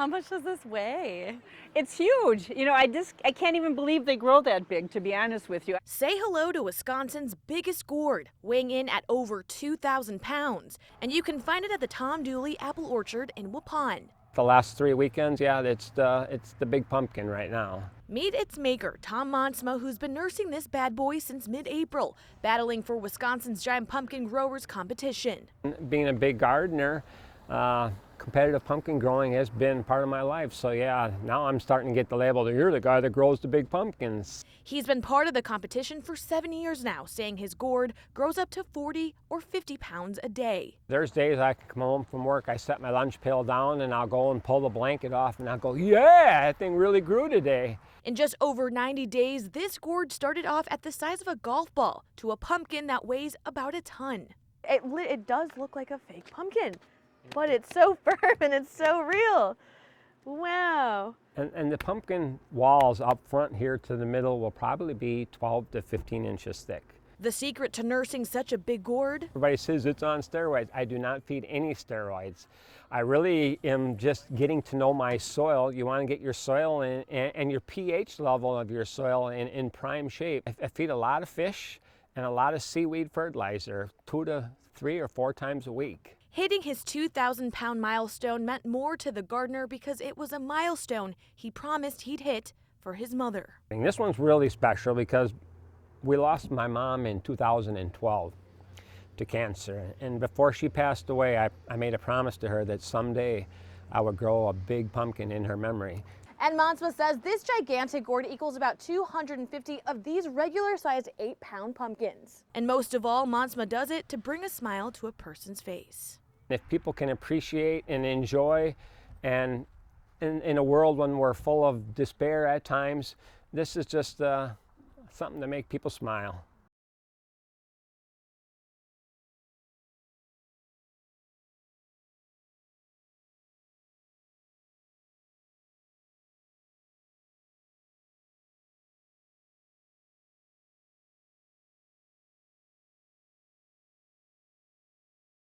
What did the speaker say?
How much does this weigh? It's huge. You know, I can't even believe they grow that big, to be honest with you. Say hello to Wisconsin's biggest gourd, weighing in at over 2,000 pounds. And you can find it at the Tom Dooley Apple Orchard in Waupun. The last 3 weekends, yeah, it's the big pumpkin right now. Meet its maker, Tom Monsma, who's been nursing this bad boy since mid-April, battling for Wisconsin's giant pumpkin growers competition. Being a big gardener, competitive pumpkin growing has been part of my life. So yeah, now I'm starting to get the label that you're the guy that grows the big pumpkins. He's been part of the competition for 7 years now, saying his gourd grows up to 40 or 50 pounds a day. There's days I can come home from work, I set my lunch pail down and I'll go and pull the blanket off and I'll go, yeah, that thing really grew today. In just over 90 days, this gourd started off at the size of a golf ball to a pumpkin that weighs about a ton. It does look like a fake pumpkin, but it's so firm and it's so real. Wow. And the pumpkin walls up front here to the middle will probably be 12 to 15 inches thick. The secret to nursing such a big gourd? Everybody says it's on steroids. I do not feed any steroids. I really am just getting to know my soil. You want to get your soil and your pH level of your soil in prime shape. I feed a lot of fish and a lot of seaweed fertilizer 2 to 3 or 4 times a week. Hitting his 2,000-pound milestone meant more to the gardener because it was a milestone he promised he'd hit for his mother. And this one's really special because we lost my mom in 2012 to cancer. And before she passed away, I made a promise to her that someday I would grow a big pumpkin in her memory. And Monsma says this gigantic gourd equals about 250 of these regular-sized 8-pound pumpkins. And most of all, Monsma does it to bring a smile to a person's face. If people can appreciate and enjoy, and in a world when we're full of despair at times, this is just something to make people smile.